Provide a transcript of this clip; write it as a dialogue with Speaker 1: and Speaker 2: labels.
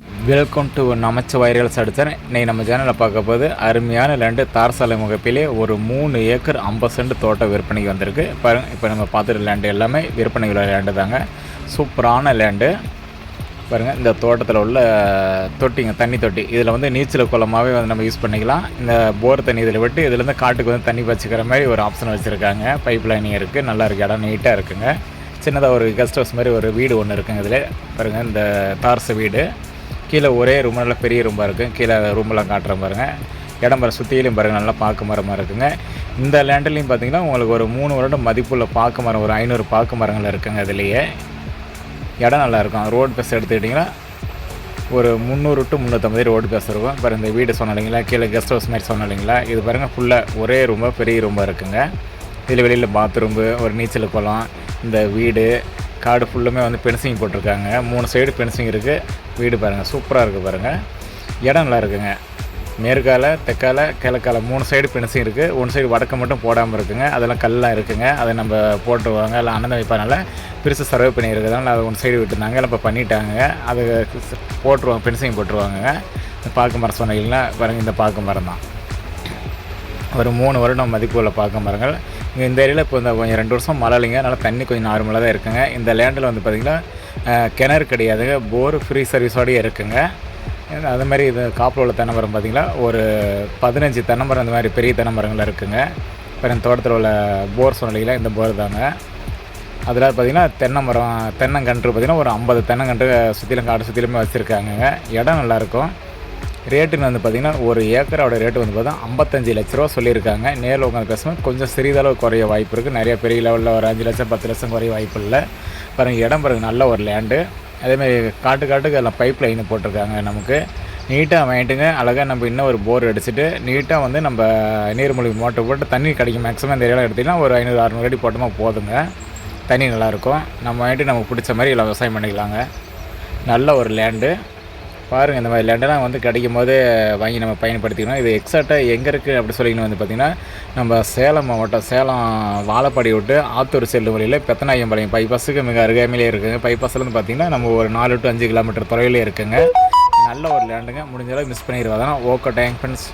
Speaker 1: Welcome to நமச்சிவாய ரியல்ஸ் அடித்தேன். இன்றைக்கி நம்ம சேனலில் பார்க்க போது அருமையான லேண்டு தார்சாலை முகப்பிலே ஒரு 3 ஏக்கர் 50 சென்ட் தோட்டம் விற்பனைக்கு வந்திருக்கு. பாருங்கள், இப்போ நம்ம பார்த்துட்டு லேண்டு எல்லாமே விற்பனை உள்ள லேண்டு தாங்க. சூப்பரான லேண்டு பாருங்கள். இந்த தோட்டத்தில் உள்ள தொட்டிங்க, தண்ணி தொட்டி, இதில் வந்து நீச்சல் குளமாகவே வந்து நம்ம யூஸ் பண்ணிக்கலாம். இந்த போர் தண்ணி இதில் விட்டு இதுலேருந்து காட்டுக்கு வந்து தண்ணி வச்சுக்கிற மாதிரி ஒரு ஆப்ஷன் வச்சுருக்காங்க. பைப் லைனிங் இருக்குது, நல்லா இருக்குது, இடம் நீட்டாக இருக்குங்க. சின்னதாக ஒரு கெஸ்ட் ஹவுஸ் மாதிரி ஒரு வீடு ஒன்று இருக்குங்க. இதில் பாருங்கள், இந்த தார்சு வீடு கீழே ஒரே ரூம், நல்லா பெரிய ரூமாக இருக்குது. கீழே ரூமெல்லாம் காட்டுறேன் பாருங்கள். இடம் பாரு, சுற்றிலையும் பாருங்கள், நல்லா பாக்கு மரமாக இருக்குங்க. இந்த லேண்ட்லேயும் பார்த்திங்கன்னா உங்களுக்கு ஒரு 3 வருடம் மதிப்புள்ள பாக்கு மரம், ஒரு 500 பாக்கு மரங்கள் இருக்குங்க. இதுலேயே இடம் நல்லாயிருக்கும். ரோடு பேஸ் எடுத்துக்கிட்டிங்கன்னா ஒரு 300 to 350 ரோடு பேஸ் இருக்கும். பாருங்கள், இந்த வீடு சொன்ன இல்லைங்களா, கீழே கெஸ்ட் ஹவுஸ் மாதிரி சொன்ன இல்லைங்களா, இது பாருங்கள் ஃபுல்லாக ஒரே ரூமாக பெரிய ரூமாக இருக்குங்க. இதில் வெளியில் பாத்ரூம்பு, ஒரு நீச்சல் குளம், இந்த வீடு காடு ஃபுல்லுமே வந்து பென்சிங் போட்டிருக்காங்க. 3 சைடு பென்சிங் இருக்குது. வீடு பாருங்கள், சூப்பராக இருக்குது பாருங்கள். இடம் நல்லா இருக்குங்க. மேற்கால, தெற்கால, கிழக்கால 3 சைடு பென்சிங் இருக்குது. 1 சைடு வடக்க மட்டும் போடாமல் இருக்குங்க. அதெல்லாம் கல்லாம் இருக்குங்க. அதை நம்ம போட்டுருவாங்க. எல்லாம் அண்ணன் வைப்பானால பெருசு சர்வே பண்ணியிருக்கிறதுனால அதை 1 சைடு விட்டுருந்தாங்க. எல்லாம் இப்போ பண்ணிட்டாங்க. அதை போட்டுருவாங்க, பென்சிங் போட்டுருவாங்க. இந்த பாக்கு மரம் சொன்னீங்கன்னா பாருங்கள், இந்த பாக்கு மரம் தான். ஒரு 3 வருடம் மதிப்பு உள்ள பாக்கு மரங்கள். இங்கே இந்த ஏரியாவில் இப்போ இந்த கொஞ்சம் 2 வருஷம் மழை இல்லைங்க, அதனால் தண்ணி கொஞ்சம் நார்மலாக தான் இருக்குங்க. இந்த லேண்டில் வந்து பார்த்திங்கன்னா கிணறு கிடையாதுங்க, போர் ஃப்ரீ சர்வீஸோடய இருக்குங்க. அது மாதிரி இது காப்பில் உள்ள தென்னை மரம் பார்த்திங்களா, ஒரு 15 தென்னை மரம் அந்த மாதிரி பெரிய தென்னை மரங்கள் இருக்குங்க. இப்போ இந்த தோட்டத்தில் உள்ள போர் சொன்னீங்களா, இந்த போர் தாங்க. அதில் பார்த்திங்கன்னா தென்னை மரம், தென்னங்கன்று பார்த்திங்கன்னா ஒரு 50 தென்னங்கன்று சுற்றிலும் காடு சுற்றிலுமே வச்சுருக்காங்க. இடம் நல்லாயிருக்கும். ரேட்டுன்னு வந்து பார்த்திங்கன்னா ஒரு ஏக்கரோட ரேட்டு வந்து பார்த்தா 55 லட்ச ரூபா சொல்லியிருக்காங்க. நேரில் உட்காந்து பேசும்போது கொஞ்சம் சிறிதளவு குறைய வாய்ப்பு இருக்குது. நிறைய பெரிய லெவலில் ஒரு 5 லட்சம் 10 லட்சம் குறைய வாய்ப்பு இல்லை. பாருங்கள், இடம் பாருங்கள், நல்ல ஒரு லேண்டு. அதேமாதிரி காட்டுக்கு எல்லாம் பைப் லைன் போட்டிருக்காங்க. நமக்கு நீட்டாக வாங்கிட்டுங்க. அழகாக நம்ம இன்னும் ஒரு போர் அடிச்சுட்டு நீட்டாக வந்து நம்ம நீர்மூழ்கி மோட்டர் போட்டு தண்ணி கிடைக்கும். மேக்ஸிமம் இந்த ஏரியாவில் எடுத்திங்கன்னா ஒரு 500-600 அடி போட்டோமா போதுங்க. தண்ணி நல்லாயிருக்கும். நம்ம வாங்கிட்டு நமக்கு பிடிச்ச மாதிரி எல்லாம் விவசாயம் பண்ணிக்கலாங்க. நல்ல ஒரு லேண்டு பாருங்கள். இந்த மாதிரி லேண்டெல்லாம் வந்து கிடைக்கும் போது வாங்கி நம்ம பயன்படுத்திக்கணும். இது எக்ஸாக்டாக எங்கே இருக்குது அப்படி சொல்லிங்கன்னு வந்து பார்த்திங்கன்னா, நம்ம சேலம் மாவட்டம், சேலம் வாழப்பாடி விட்டு ஆத்தூர் செல்லும் வழியில் பெத்தநாயம்பாளையம் பைபாஸுக்கு மிக அருகாமையிலே இருக்குங்க. பைபாஸ்லேருந்து பார்த்திங்கன்னா நம்ம ஒரு 4 to 5 கிலோமீட்டர் தொலைவிலே இருக்குங்க. நல்ல ஒரு லேண்டுங்க. முடிஞ்சளவு மிஸ் பண்ணிடுவாங்க. Okay, thank friends.